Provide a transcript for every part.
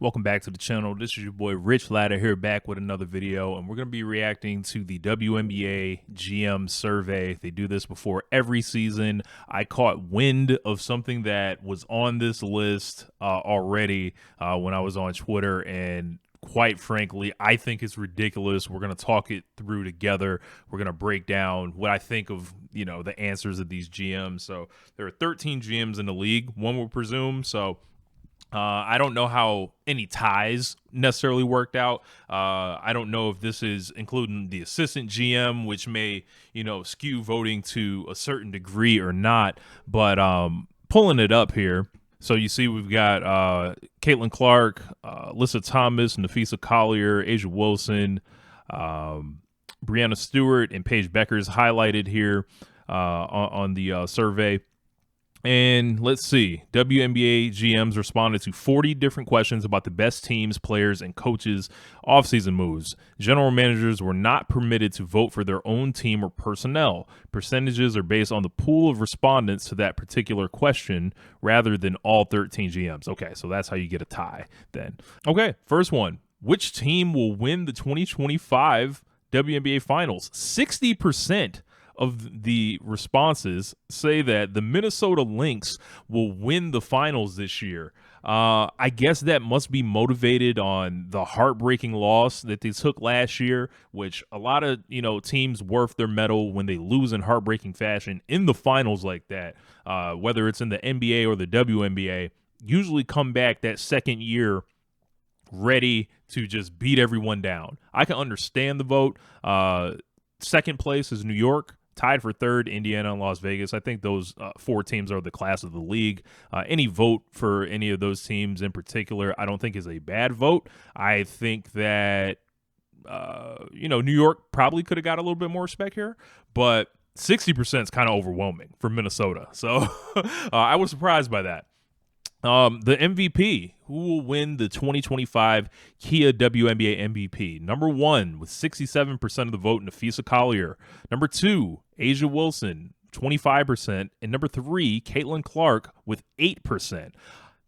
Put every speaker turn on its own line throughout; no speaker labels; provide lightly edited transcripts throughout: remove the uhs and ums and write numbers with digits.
Welcome back to the channel. This is your boy Rich Latta here, back with another video, and we're going to be reacting to the WNBA GM survey. They do this before every season. I caught wind of something that was on this list already when I was on Twitter, and quite frankly, I think it's ridiculous. We're going to talk it through together. We're going to break down what I think of, the answers of these GMs. So there are 13 GMs in the league, one would presume. So I don't know how any ties necessarily worked out. I don't know if this is including the assistant GM, which may, skew voting to a certain degree or not. But pulling it up here. So you see we've got Caitlin Clark, Alyssa Thomas, Nafisa Collier, Asia Wilson, Breanna Stewart, and Paige Beckers highlighted here on the survey. And let's see, WNBA GMs responded to 40 different questions about the best teams, players, and coaches' offseason moves. General managers were not permitted to vote for their own team or personnel. Percentages are based on the pool of respondents to that particular question rather than all 13 GMs. Okay, so that's how you get a tie then. Okay, first one. Which team will win the 2025 WNBA Finals? 60% of the responses say that the Minnesota Lynx will win the finals this year. I guess that must be motivated on the heartbreaking loss that they took last year, which a lot of, teams worth their medal when they lose in heartbreaking fashion in the finals like that, whether it's in the NBA or the WNBA, usually come back that second year ready to just beat everyone down. I can understand the vote. Second place is New York. Tied for third, Indiana and Las Vegas. I think those four teams are the class of the league. Any vote for any of those teams in particular, I don't think is a bad vote. I think that, New York probably could have got a little bit more respect here, but 60% is kind of overwhelming for Minnesota. So I was surprised by that. The MVP, who will win the 2025 Kia WNBA MVP? Number one, with 67% of the vote, Nafisa Collier. Number two, Asia Wilson, 25%. And number three, Caitlin Clark with 8%.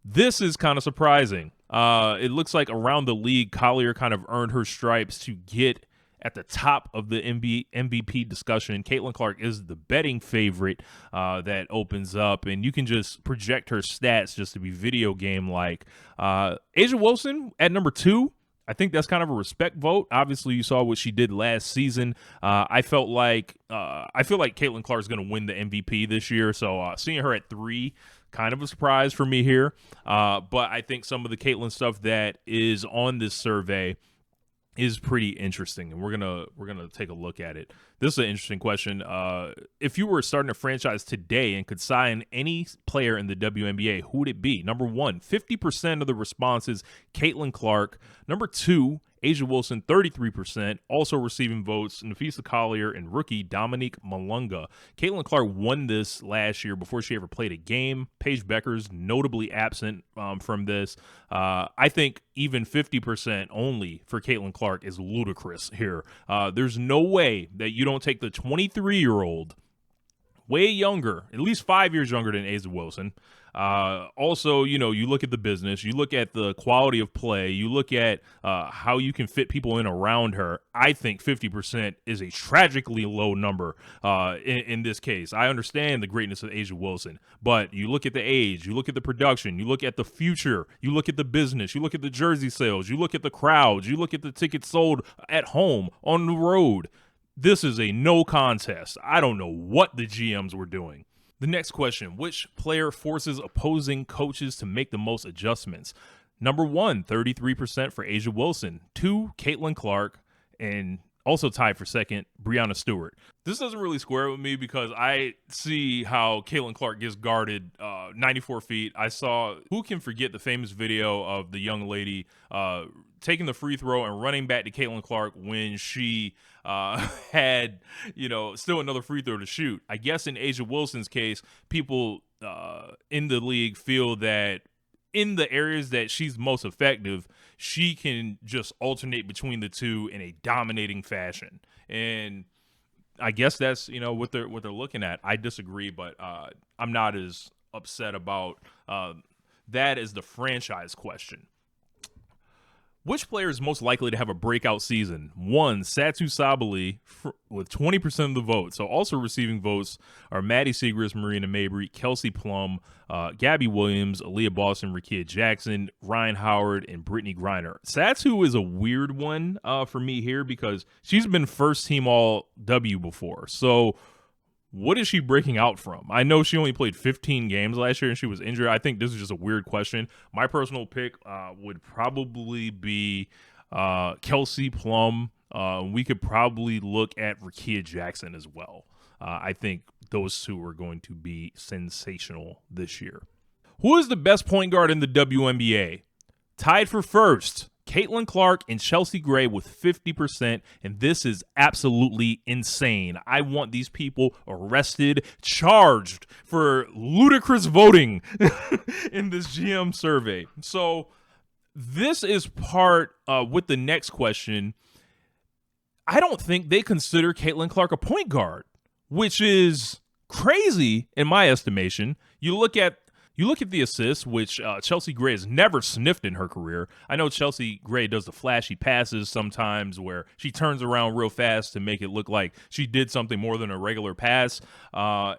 This is kind of surprising. It looks like around the league, Collier kind of earned her stripes to get at the top of the MVP discussion. Caitlin Clark is the betting favorite that opens up, and you can just project her stats just to be video game like. Asia Wilson at number two. I think that's kind of a respect vote. Obviously, you saw what she did last season. I feel like Caitlin Clark is going to win the MVP this year. So seeing her at three, kind of a surprise for me here. But I think some of the Caitlin stuff that is on this survey is pretty interesting, and we're gonna take a look at it. This is an interesting question. If you were starting a franchise today and could sign any player in the WNBA, who would it be? Number one, 50% of the responses, Caitlin Clark. Number two, Asia Wilson, 33%. Also receiving votes, Nafisa Collier and rookie Dominique Malunga. Caitlin Clark won this last year before she ever played a game. Paige Beckers notably absent from this. I think even 50% only for Caitlin Clark is ludicrous here. There's no way that you don't take the 23-year-old, way younger, at least 5 years younger than Asia Wilson. Also, you look at the business, you look at the quality of play, you look at how you can fit people in around her. I think 50% is a tragically low number in this case. I understand the greatness of Asia Wilson, but you look at the age, you look at the production, you look at the future, you look at the business, you look at the jersey sales, you look at the crowds, you look at the tickets sold at home, on the road. This is a no contest. I don't know what the GMs were doing. The next question, which player forces opposing coaches to make the most adjustments? Number one, 33% for Asia Wilson. Two, Caitlin Clark. And also tied for second, Breanna Stewart. This doesn't really square with me because I see how Caitlin Clark gets guarded 94 feet. I saw, who can forget the famous video of the young lady taking the free throw and running back to Caitlin Clark when she had, still another free throw to shoot. I guess in Asia Wilson's case, people in the league feel that in the areas that she's most effective, she can just alternate between the two in a dominating fashion. And I guess that's, what they're looking at. I disagree, but I'm not as upset about that as the franchise question. Which player is most likely to have a breakout season? One, Satu Sabali with 20% of the vote. So also receiving votes are Maddie Segris, Marina Mabry, Kelsey Plum, Gabby Williams, Aaliyah Boston, Rakia Jackson, Ryan Howard, and Brittany Griner. Satu is a weird one for me here because she's been first team all W before. So what is she breaking out from? I know she only played 15 games last year and she was injured. I think this is just a weird question. My personal pick would probably be Kelsey Plum. We could probably look at Rakia Jackson as well. I think those two are going to be sensational this year. Who is the best point guard in the WNBA? Tied for first, Caitlin Clark and Chelsea Gray with 50%, and this is absolutely insane. I want these people arrested, charged for ludicrous voting in this GM survey. So this is part with the next question. I don't think they consider Caitlin Clark a point guard, which is crazy in my estimation. You look at the assists, which Chelsea Gray has never sniffed in her career. I know Chelsea Gray does the flashy passes sometimes where she turns around real fast to make it look like she did something more than a regular pass.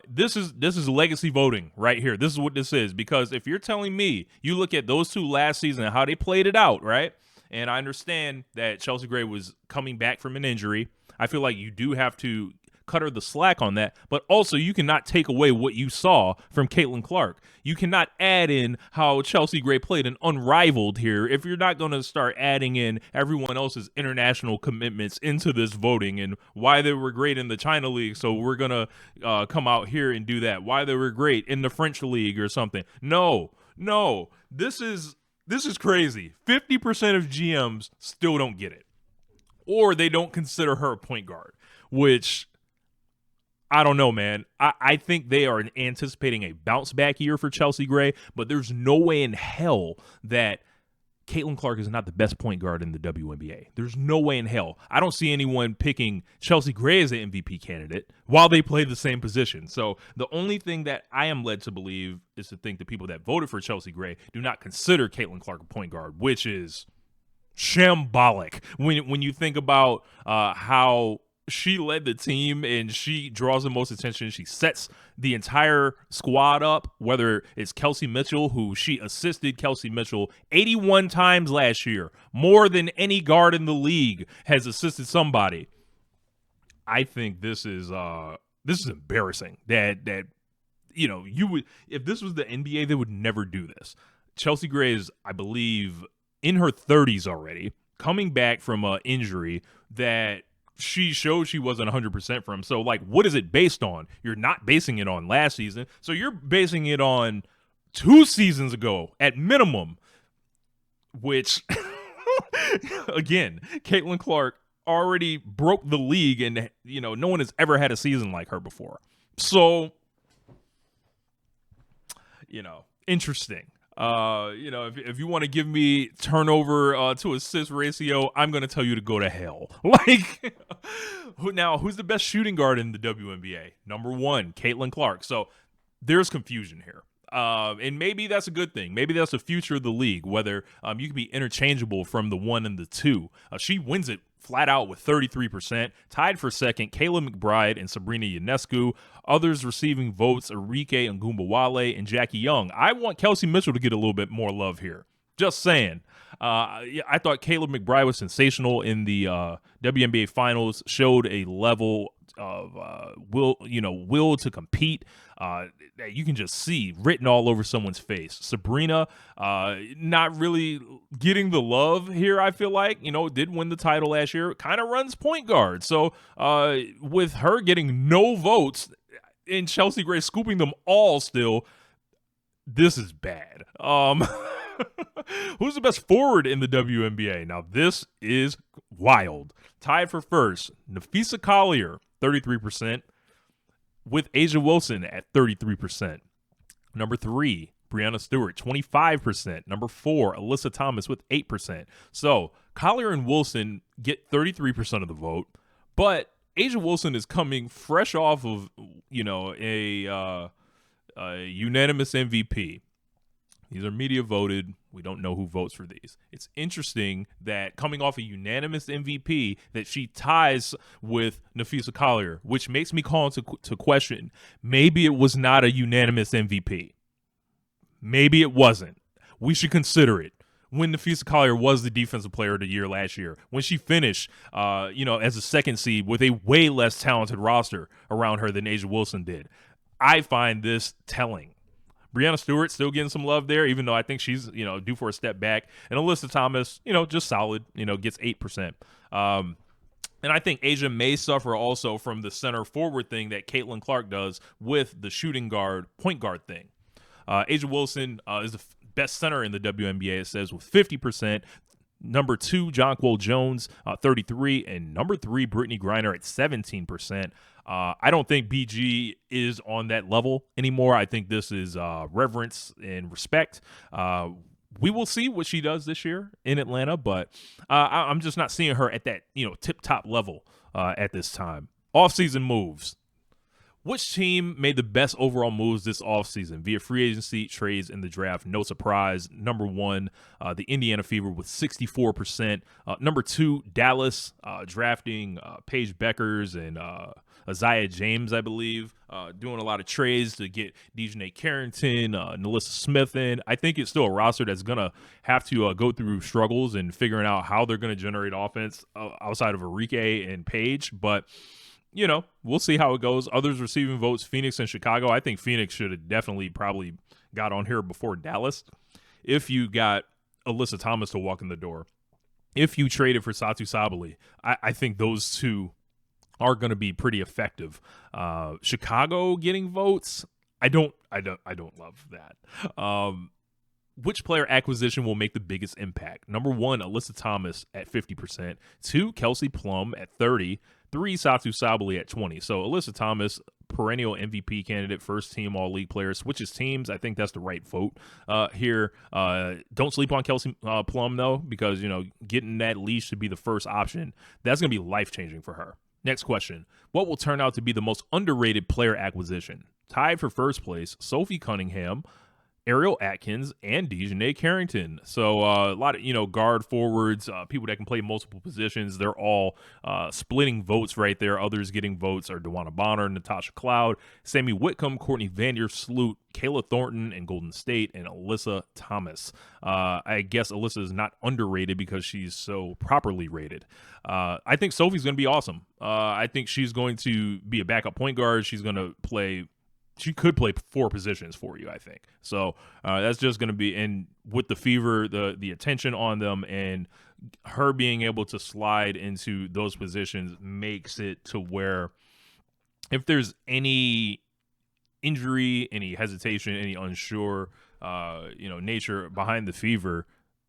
This is legacy voting right here. This is what this is, because if you're telling me you look at those two last season and how they played it out, right? And I understand that Chelsea Gray was coming back from an injury. I feel like you do have to cut her the slack on that, but also you cannot take away what you saw from Caitlin Clark. You cannot add in how Chelsea Gray played an unrivaled here if you're not going to start adding in everyone else's international commitments into this voting and why they were great in the China League, so we're going to come out here and do that. Why they were great in the French League or something. No, this is crazy. 50% of GMs still don't get it, or they don't consider her a point guard, which I don't know, man. I think they are anticipating a bounce back year for Chelsea Gray, but there's no way in hell that Caitlin Clark is not the best point guard in the WNBA. There's no way in hell. I don't see anyone picking Chelsea Gray as an MVP candidate while they play the same position. So the only thing that I am led to believe is to think the people that voted for Chelsea Gray do not consider Caitlin Clark a point guard, which is shambolic when you think about how she led the team and she draws the most attention. She sets the entire squad up, whether it's Kelsey Mitchell, who she assisted Kelsey Mitchell 81 times last year, more than any guard in the league has assisted somebody. I think this is embarrassing that you would, if this was the NBA, they would never do this. Chelsea Gray is, I believe, in her 30s already, coming back from an injury that she showed she wasn't 100% from. So, like, what is it based on? You're not basing it on last season. So you're basing it on 2 seasons ago at minimum, which, again, Caitlin Clark already broke the league and, no one has ever had a season like her before. So, interesting. If you want to give me turnover to assist ratio, I'm going to tell you to go to hell. Like, now, who's the best shooting guard in the WNBA? Number 1, Caitlin Clark. So there's confusion here. And maybe that's a good thing. Maybe that's the future of the league, whether you can be interchangeable from the 1 and the 2. She wins it flat out with 33%. Tied for second, Kayla McBride and Sabrina Ionescu. Others receiving votes, Arike Ngumbawale and Jackie Young. I want Kelsey Mitchell to get a little bit more love here. Just saying. I thought Caleb McBride was sensational in the WNBA Finals. Showed a level of will to compete that you can just see written all over someone's face. Sabrina, not really getting the love here. I feel like did win the title last year. Kind of runs point guard. So with her getting no votes and Chelsea Gray scooping them all, still, this is bad. Who's the best forward in the WNBA? Now, this is wild. Tied for first, Nafisa Collier, 33%, with Asia Wilson at 33%. Number 3, Brianna Stewart, 25%. Number 4, Alyssa Thomas with 8%. So, Collier and Wilson get 33% of the vote, but Asia Wilson is coming fresh off of, a unanimous MVP. These are media voted. We don't know who votes for these. It's interesting that coming off a unanimous MVP that she ties with Nafisa Collier, which makes me call into question, maybe it was not a unanimous MVP. Maybe it wasn't. We should consider it. When Nafisa Collier was the defensive player of the year last year, when she finished, as a second seed with a way less talented roster around her than Asia Wilson did. I find this telling. Breanna Stewart still getting some love there, even though I think she's, due for a step back. And Alyssa Thomas, just solid, gets 8%. And I think Asia may suffer also from the center forward thing that Caitlin Clark does with the shooting guard, point guard thing. Asia Wilson is the best center in the WNBA, it says, with 50%. Number 2, Jonquel Jones, 33%. And number 3, Brittany Griner at 17%. I don't think BG is on that level anymore. I think this is reverence and respect. We will see what she does this year in Atlanta, but I'm just not seeing her at that tip-top level at this time. Offseason moves. Which team made the best overall moves this offseason via free agency, trades, and the draft? No surprise. Number 1, the Indiana Fever with 64%. Number 2, Dallas, drafting Paige Beckers and Isaiah James, I believe, doing a lot of trades to get Dejanay Carrington, Nalissa Smith in. I think it's still a roster that's going to have to go through struggles and figuring out how they're going to generate offense outside of Enrique and Paige, but we'll see how it goes. Others receiving votes, Phoenix and Chicago. I think Phoenix should have definitely probably got on here before Dallas. If you got Alyssa Thomas to walk in the door, if you traded for Satu Sabali, I think those two are going to be pretty effective. Chicago getting votes, I don't love that. Which player acquisition will make the biggest impact? Number 1, Alyssa Thomas at 50%. 2, Kelsey Plum at 30%. 3, Satu Sabali at 20%. So Alyssa Thomas, perennial MVP candidate, first team all-league player, switches teams. I think that's the right vote here. Don't sleep on Kelsey Plum, though, because, getting that leash to be the first option, that's going to be life-changing for her. Next question. What will turn out to be the most underrated player acquisition? Tied for first place, Sophie Cunningham, Ariel Atkins, and Dejanay Carrington. So a lot of, guard forwards, people that can play multiple positions. They're all splitting votes right there. Others getting votes are DeWanna Bonner, Natasha Cloud, Sammy Whitcomb, Courtney Vandersloot, Kayla Thornton, and Golden State, and Alyssa Thomas. I guess Alyssa is not underrated because she's so properly rated. I think Sophie's going to be awesome. I think she's going to be a backup point guard. She's going to play... She could play 4 positions for you, I think. So that's just going to be, and with the Fever, the attention on them, and her being able to slide into those positions makes it to where if there's any injury, any hesitation, any unsure, nature behind the Fever,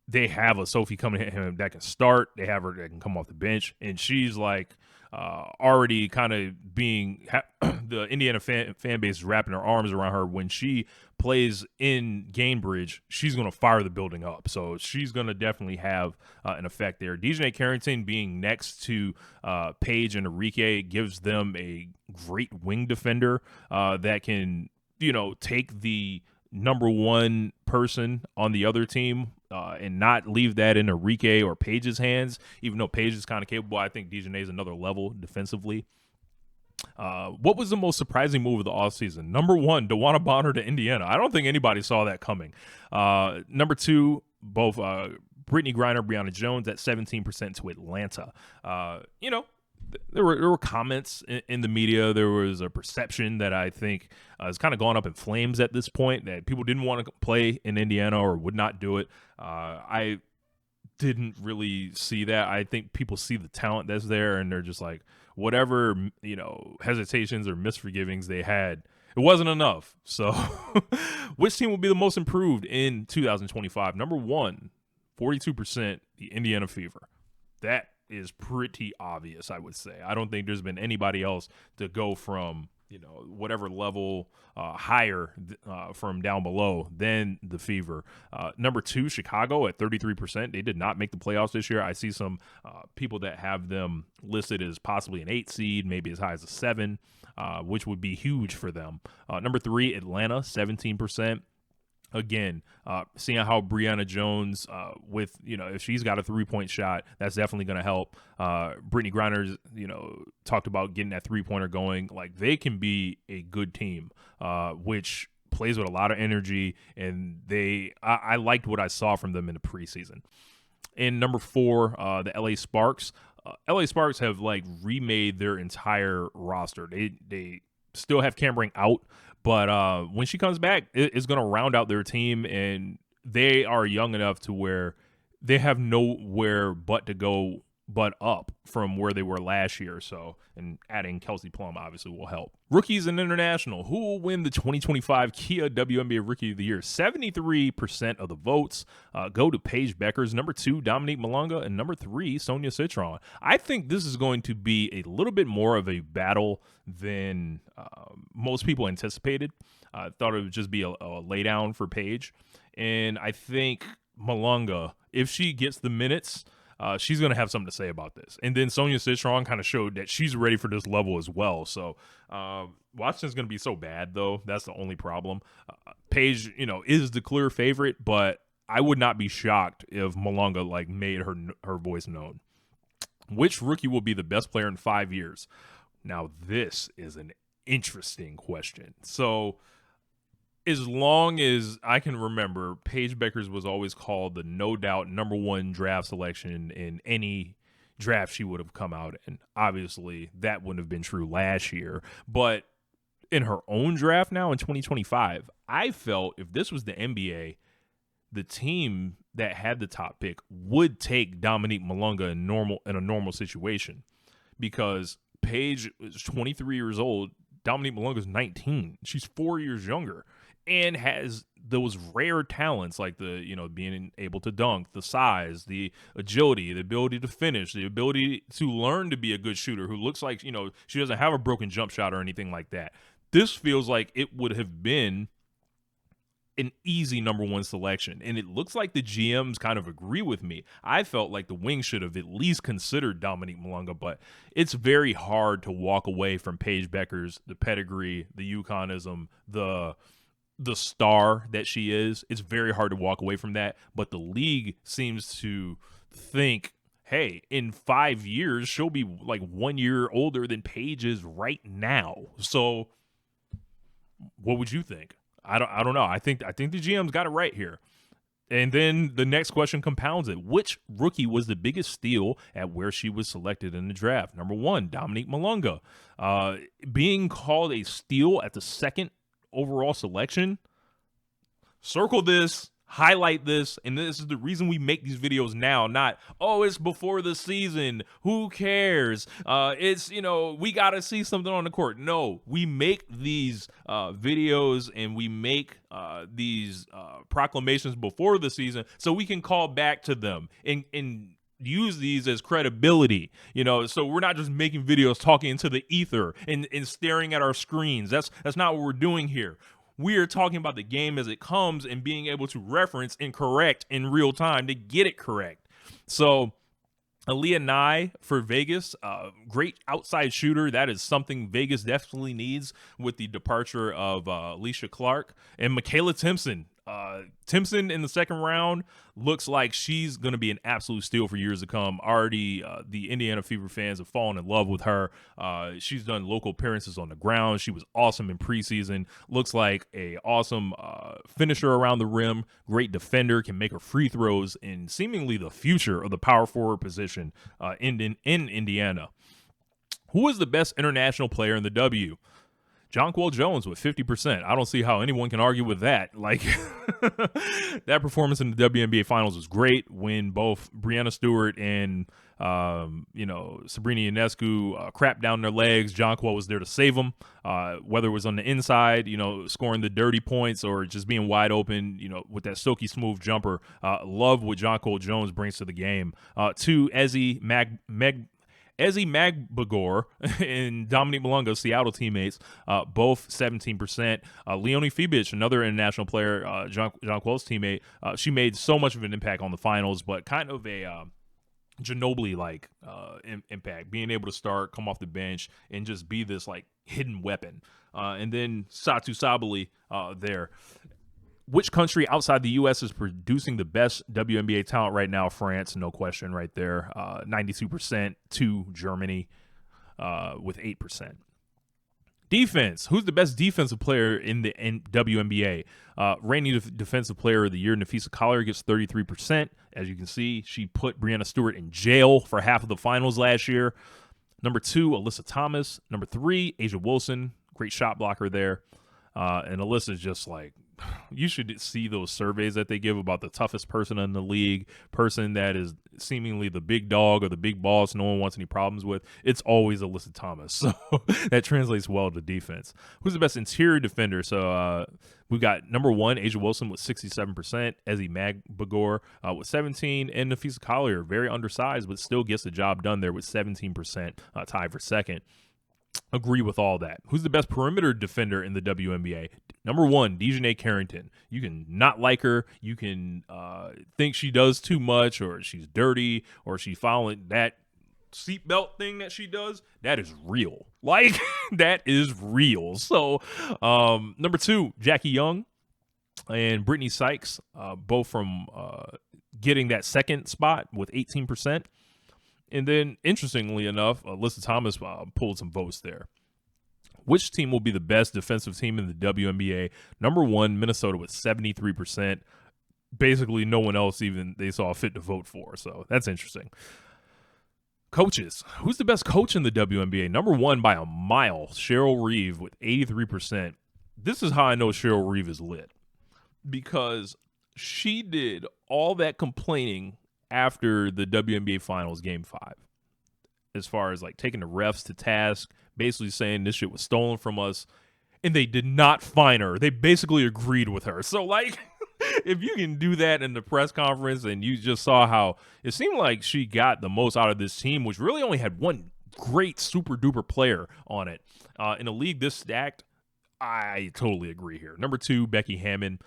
they have a Sophie coming at him that can start. They have her that can come off the bench, and she's like already kind of being the Indiana fan base is wrapping their arms around her. When she plays in Gainbridge, she's going to fire the building up. So she's going to definitely have an effect there. Dejanay Carrington being next to Paige and Enrique gives them a great wing defender that can, take the number 1 person on the other team and not leave that in Enrique or Paige's hands. Even though Paige is kind of capable, I think Dejanay is another level defensively. What was the most surprising move of the offseason? Number 1, DeWanna Bonner to Indiana. I don't think anybody saw that coming. Number 2, both Brittany Griner, Breanna Jones at 17% to Atlanta. There were comments in the media. There was a perception that I think has kind of gone up in flames at this point, that people didn't want to play in Indiana or would not do it. I didn't really see that. I think people see the talent that's there, and they're just like, whatever, hesitations or misforgivings they had, it wasn't enough. So which team will be the most improved in 2025? Number 1, 42%, the Indiana Fever. That is pretty obvious, I would say. I don't think there's been anybody else to go from, whatever level higher from down below than the Fever. Number 2, Chicago at 33%. They did not make the playoffs this year. I see some people that have them listed as possibly an 8 seed, maybe as high as a 7, which would be huge for them. Number 3, Atlanta, 17%. Again, seeing how Brianna Jones, with, if she's got a 3-point shot, that's definitely going to help. Brittany Griner's, talked about getting that 3-pointer going. Like, they can be a good team, which plays with a lot of energy, and I liked what I saw from them in the preseason. And number 4, the LA Sparks. LA Sparks have remade their entire roster. They still have Cameron out, but when she comes back, it's going to round out their team, and they are young enough to where they have nowhere but to go but up from where they were last year. So, and adding Kelsey Plum obviously will help. Rookies and international. Who will win the 2025 Kia WNBA Rookie of the Year? 73% of the votes go to Paige Beckers. Number 2, Dominique Malonga. And number 3, Sonia Citron. I think this is going to be a little bit more of a battle than most people anticipated. I thought it would just be a laydown for Paige. And I think Malonga, if she gets the minutes, she's going to have something to say about this. And then Sonia Citron kind of showed that she's ready for this level as well. So Washington's going to be so bad, though. That's the only problem. Paige, is the clear favorite, but I would not be shocked if Malonga made her voice known. Which rookie will be the best player in 5 years? Now, this is an interesting question. So, as long as I can remember, Paige Beckers was always called the no doubt number 1 draft selection in any draft she would have come out in. Obviously, that wouldn't have been true last year. But in her own draft now in 2025, I felt if this was the NBA, the team that had the top pick would take Dominique Malonga in a normal situation, because Paige is 23 years old. Dominique Malonga is 19. She's 4 years younger and has those rare talents like being able to dunk, the size, the agility, the ability to finish, the ability to learn to be a good shooter who looks like, she doesn't have a broken jump shot or anything like that. This feels like it would have been an easy number 1 selection. And it looks like the GMs kind of agree with me. I felt like the Wings should have at least considered Dominique Malonga, but it's very hard to walk away from Paige Beckers, the pedigree, the UConnism, the star that she is. It's very hard to walk away from that. But the league seems to think, hey, in 5 years, she'll be 1 year older than Paige is right now. So what would you think? I don't know. I think the GM's got it right here. And then the next question compounds it. Which rookie was the biggest steal at where she was selected in the draft? Number 1, Dominique Malonga. Being called a steal at the 2nd overall selection. Circle this, highlight this, and this is the reason we make these videos now. Not, it's before the season, who cares? It's, we got to see something on the court. No, we make these videos and we make these proclamations before the season so we can call back to them and use these as credibility, so we're not just making videos talking into the ether and staring at our screens. That's not what we're doing here. We are talking about the game as it comes and being able to reference and correct in real time to get it correct. So Aaliyah Nye for Vegas, great outside shooter. That is something Vegas definitely needs with the departure of Alicia Clark. And Michaela Timpson. Timpson in the 2nd round looks like she's going to be an absolute steal for years to come. Already, the Indiana Fever fans have fallen in love with her. She's done local appearances on the ground. She was awesome in preseason. Looks like a awesome finisher around the rim. Great defender, can make her free throws, and seemingly the future of the power forward position in Indiana. Who is the best international player in the W? Jonquel Jones with 50%. I don't see how anyone can argue with that. That performance in the WNBA Finals was great when both Breanna Stewart and Sabrina Ionescu crapped down their legs. Jonquel was there to save them, whether it was on the inside, scoring the dirty points, or just being wide open, with that silky smooth jumper. Love what Jonquel Jones brings to the game. To Ezzy Magbagor and Dominique Malonga, Seattle teammates, both 17%. Leonie Fibich, another international player, Jonquel's teammate, she made so much of an impact on the finals, but kind of a Ginobili-like impact, being able to start, come off the bench, and just be this hidden weapon. And then Satu Sabali there. Which country outside the U.S. is producing the best WNBA talent right now? France, no question right there. 92% to Germany with 8%. Defense. Who's the best defensive player in the WNBA? Reigning Defensive Player of the Year, Nafisa Collier, gets 33%. As you can see, she put Breanna Stewart in jail for half of the finals last year. Number 2, Alyssa Thomas. Number 3, Asia Wilson. Great shot blocker there. And Alyssa's just like, you should see those surveys that they give about the toughest person in the league, person that is seemingly the big dog or the big boss no one wants any problems with. It's always Alyssa Thomas. So that translates well to defense. Who's the best interior defender? So we've got number 1, Asia Wilson with 67%, Ezzy Magbagor with 17%, and Nafisa Collier, very undersized, but still gets the job done there with 17%, tied for second. Agree with all that. Who's the best perimeter defender in the WNBA? Number 1, Dejanay Carrington. You can not like her. You can think she does too much, or she's dirty, or she's following that seatbelt thing that she does. That is real. Like, that is real. So, number 2, Jackie Young and Brittany Sykes, both from getting that second spot with 18%. And then, interestingly enough, Alyssa Thomas pulled some votes there. Which team will be the best defensive team in the WNBA? Number 1, Minnesota with 73%. Basically, no one else even they saw fit to vote for. So that's interesting. Coaches. Who's the best coach in the WNBA? Number 1 by a mile, Cheryl Reeve with 83%. This is how I know Cheryl Reeve is lit. Because she did all that complaining after the WNBA Finals Game 5, as far as like taking the refs to task, basically saying this shit was stolen from us, and they did not fine her. They basically agreed with her. So, like, if you can do that in the press conference, and you just saw how it seemed like she got the most out of this team, which really only had one great super duper player on it. In a league this stacked, I totally agree here. Number 2, Becky Hammon.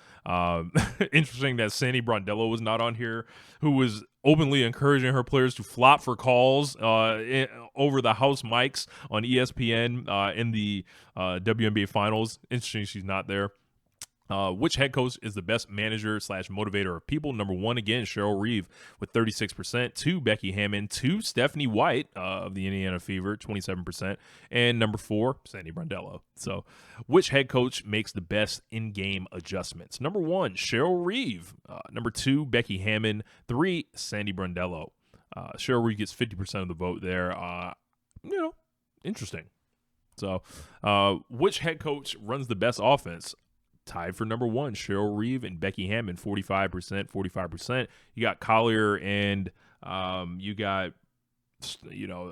Interesting that Sandy Brondello was not on here, who was openly encouraging her players to flop for calls over the house mics on ESPN in the WNBA Finals. Interesting she's not there. Which head coach is the best manager / motivator of people? Number 1, again, Cheryl Reeve with 36%. 2, Becky Hammon. 2, Stephanie White of the Indiana Fever, 27%. And number 4, Sandy Brondello. So, which head coach makes the best in-game adjustments? Number 1, Cheryl Reeve. Number 2, Becky Hammon. 3, Sandy Brondello. Cheryl Reeve gets 50% of the vote there. Interesting. So, which head coach runs the best offense? Tied for number 1, Cheryl Reeve and Becky Hammon, 45%. You got Collier and you got,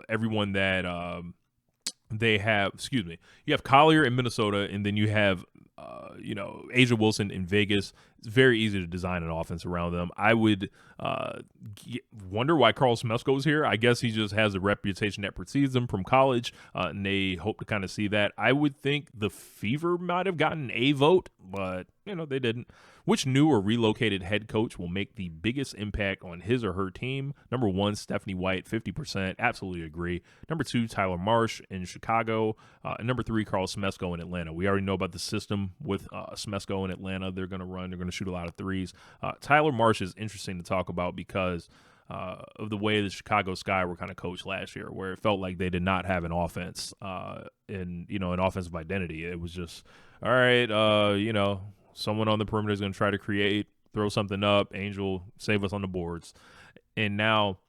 everyone that they have, you have Collier in Minnesota, and then you have, Asia Wilson in Vegas. It's very easy to design an offense around them. I would wonder why Carl Smesco is here. I guess he just has a reputation that precedes him from college, and they hope to kind of see that. I would think the Fever might have gotten a vote, but, they didn't. Which new or relocated head coach will make the biggest impact on his or her team? Number 1, Stephanie White, 50%. Absolutely agree. Number 2, Tyler Marsh in Chicago. And number 3, Carl Smesco in Atlanta. We already know about the system with Smesco in Atlanta. They're going to shoot a lot of threes. Tyler Marsh is interesting to talk about because of the way the Chicago Sky were kind of coached last year, where it felt like they did not have an offense an offensive identity. It was just, all right, someone on the perimeter is going to try to create, throw something up, Angel, save us on the boards. And now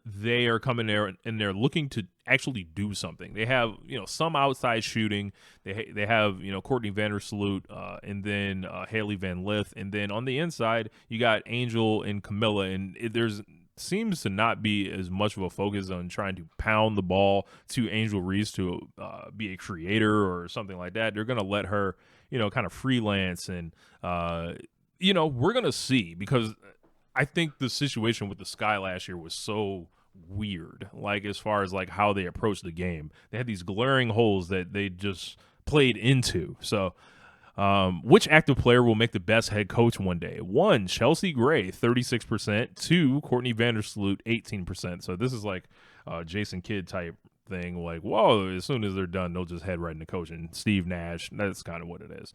they are coming there and they're looking to actually do something. They have, some outside shooting. They have, Courtney Vandersloot and then Haley Van Lith. And then on the inside, you got Angel and Camilla. And there's seems to not be as much of a focus on trying to pound the ball to Angel Reese to be a creator or something like that. They're going to let her, kind of freelance. And, we're going to see, because I think the situation with the Sky last year was so weird, like as far as like how they approached the game. They had these glaring holes that they just played into. So which active player will make the best head coach one day? 1, Chelsea Gray, 36%. 2, Courtney Vandersloot, 18%. So this is like Jason Kidd type thing. Like, whoa, as soon as they're done, they'll just head right into coaching. Steve Nash, that's kind of what it is.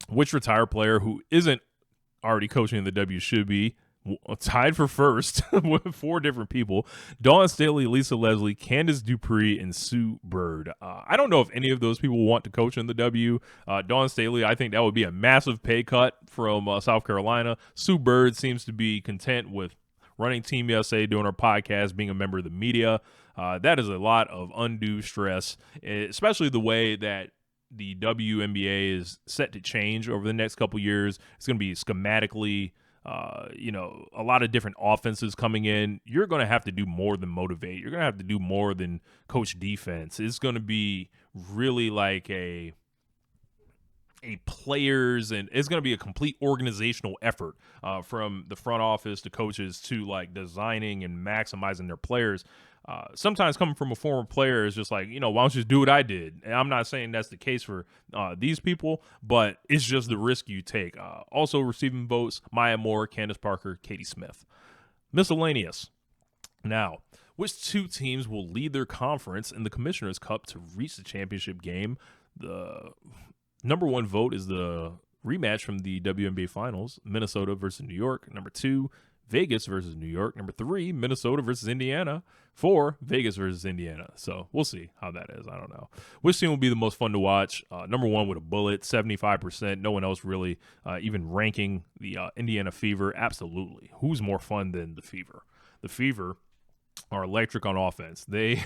Which retired player who isn't already coaching in the W should be tied for first with 4 different people: Dawn Staley, Lisa Leslie, Candace Dupree, and Sue Bird. I don't know if any of those people want to coach in the W. Dawn Staley, I think that would be a massive pay cut from South Carolina. Sue Bird seems to be content with running Team USA, doing her podcast, being a member of the media. That is a lot of undue stress, especially the way that the WNBA is set to change over the next couple years. It's going to be schematically, a lot of different offenses coming in. You're going to have to do more than motivate. You're going to have to do more than coach defense. It's going to be really like a players, and it's going to be a complete organizational effort from the front office to coaches to like designing and maximizing their players. Sometimes coming from a former player is just like, why don't you just do what I did? And I'm not saying that's the case for these people, but it's just the risk you take. Also receiving votes: Maya Moore, Candace Parker, Katie Smith. Miscellaneous. Now, which 2 teams will lead their conference in the Commissioner's Cup to reach the championship game? The number 1 vote is the rematch from the WNBA Finals: Minnesota versus New York. Number 2, Vegas versus New York. Number 3, Minnesota versus Indiana. 4, Vegas versus Indiana. So we'll see how that is. I don't know. Which team will be the most fun to watch? Number 1 with a bullet, 75%. No one else really even ranking the Indiana Fever. Absolutely. Who's more fun than the Fever? The Fever are electric on offense. They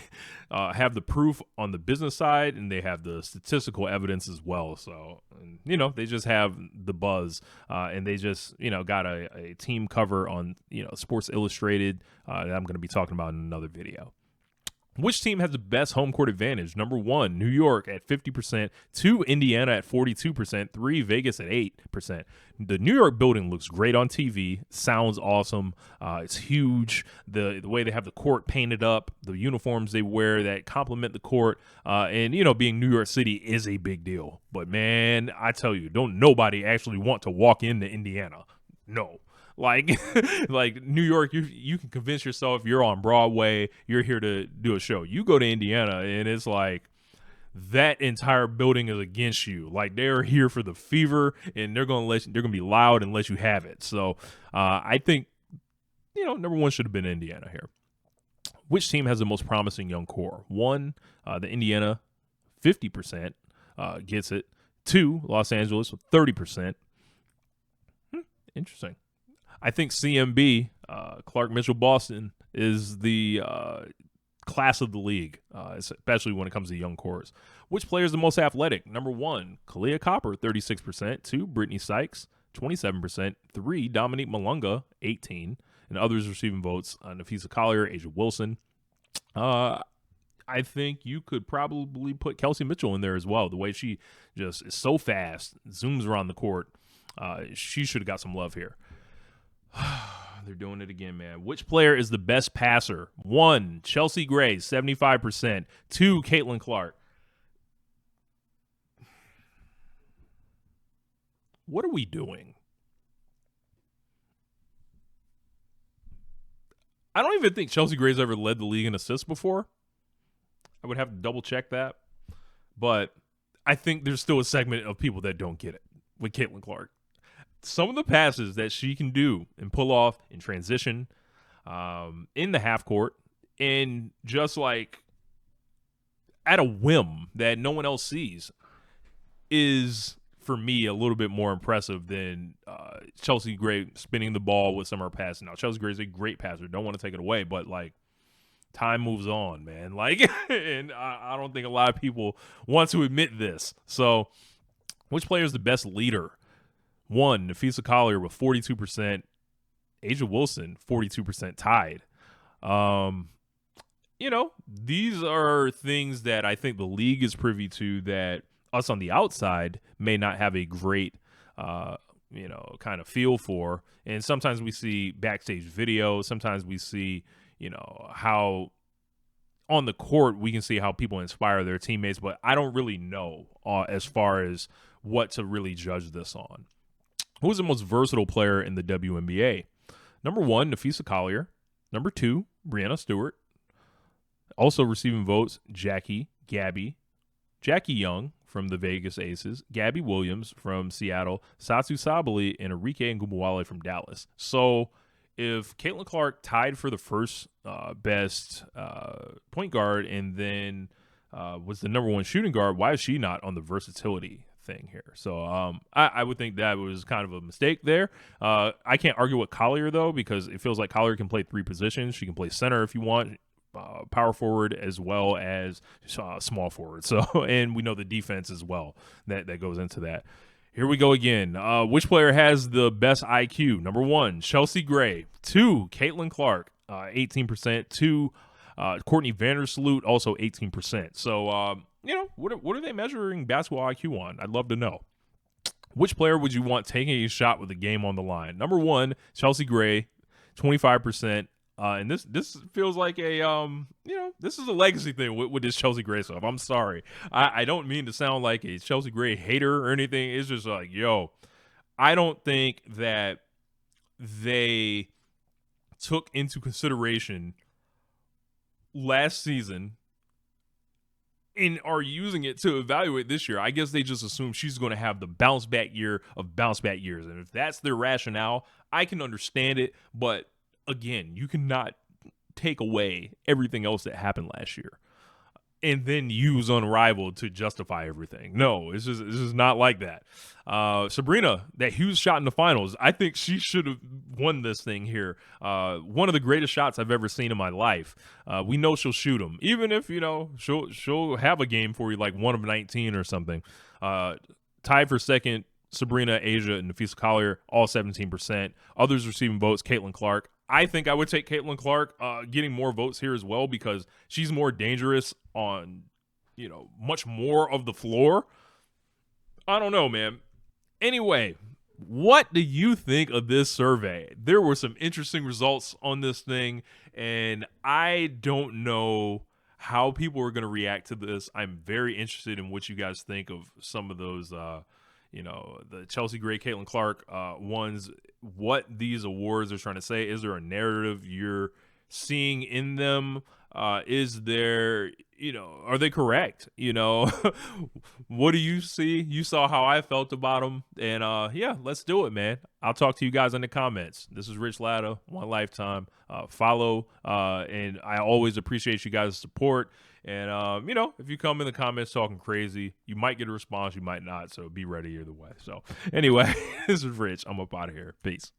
have the proof on the business side, and they have the statistical evidence as well. So, they just have the buzz, and they just, got a team cover on, Sports Illustrated that I'm going to be talking about in another video. Which team has the best home court advantage? Number 1, New York at 50%, 2, Indiana at 42%, 3, Vegas at 8%. The New York building looks great on TV, sounds awesome. It's huge. The way they have the court painted up, the uniforms they wear that complement the court, and being New York City is a big deal. But man, I tell you, don't nobody actually want to walk into Indiana. No. Like New York, you can convince yourself you're on Broadway, you're here to do a show. You go to Indiana, and it's like that entire building is against you. Like, they're here for the Fever, and they're gonna be loud and let you have it. So I think number 1 should have been Indiana here. Which team has the most promising young core? 1, the Indiana, 50% gets it. 2, Los Angeles with 30%. Interesting. I think CMB, Clark Mitchell Boston, is the class of the league, especially when it comes to young cores. Which player is the most athletic? Number 1, Kalia Copper, 36%. 2, Brittany Sykes, 27%. 3, Dominique Malunga, 18%. And others receiving votes: Nafisa Collier, Asia Wilson. I think you could probably put Kelsey Mitchell in there as well. The way she just is so fast, zooms around the court. She should have got some love here. They're doing it again, man. Which player is the best passer? 1, Chelsea Gray, 75%. 2, Caitlin Clark. What are we doing? I don't even think Chelsea Gray's ever led the league in assists before. I would have to double check that. But I think there's still a segment of people that don't get it with Caitlin Clark. Some of the passes that she can do and pull off in transition, in the half court, and just like at a whim that no one else sees, is for me a little bit more impressive than Chelsea Gray spinning the ball with some of her passing. Now, Chelsea Gray is a great passer. Don't want to take it away, but like, time moves on, man. Like, and I don't think a lot of people want to admit this. So, which player is the best leader? 1, Nafisa Collier with 42%. Asia Wilson, 42% tied. These are things that I think the league is privy to that us on the outside may not have a great, kind of feel for. And sometimes we see backstage videos. Sometimes we see, how on the court we can see how people inspire their teammates. But I don't really know as far as what to really judge this on. Who's the most versatile player in the WNBA? Number 1, Nafisa Collier. Number 2, Brianna Stewart. Also receiving votes: Jackie Young, from the Vegas Aces, Gabby Williams from Seattle, Satu Sabali, and Enrique Ngumuale from Dallas. So if Caitlin Clark tied for the first best point guard and then was the number one shooting guard, why is she not on the versatility thing here? So I would think that was kind of a mistake there. I can't argue with Collier, though, because it feels like Collier can play three positions. She can play center if you want, power forward as well as small forward. So, and we know the defense as well that goes into that. Here we go again. Which player has the best IQ? Number 1, Chelsea Gray. 2, Caitlin Clark, 18%. 2, Courtney Vandersloot, also 18%. So, what are they measuring basketball IQ on? I'd love to know. Which player would you want taking a shot with the game on the line? Number 1, Chelsea Gray, 25%. And this feels like a this is a legacy thing with this Chelsea Gray stuff. I'm sorry, I don't mean to sound like a Chelsea Gray hater or anything. It's just like, I don't think that they took into consideration last season and are using it to evaluate this year. I guess they just assume she's going to have the bounce back year of bounce back years, and if that's their rationale, I can understand it, but again, you cannot take away everything else that happened last year and then use Unrivaled to justify everything. No, this is not like that. Sabrina, that huge shot in the finals, I think she should have won this thing here. One of the greatest shots I've ever seen in my life. We know she'll shoot them, even if she'll have a game for you like 1 of 19 or something. Tied for second, Sabrina, Asia, and Nafisa Collier, all 17%. Others receiving votes, Caitlin Clark. I think I would take Caitlin Clark getting more votes here as well because she's more dangerous on, much more of the floor. I don't know, man. Anyway, what do you think of this survey? There were some interesting results on this thing, and I don't know how people are going to react to this. I'm very interested in what you guys think of some of those the Chelsea Gray, Caitlin Clark ones, what these awards are trying to say. Is there a narrative you're seeing in them? Is there, are they correct? What do you see? You saw how I felt about them. And let's do it, man. I'll talk to you guys in the comments. This is Rich Latta, One Lifetime. Follow, and I always appreciate you guys' support. And, if you come in the comments talking crazy, you might get a response, you might not. So be ready either way. So anyway, this is Rich. I'm up out of here. Peace.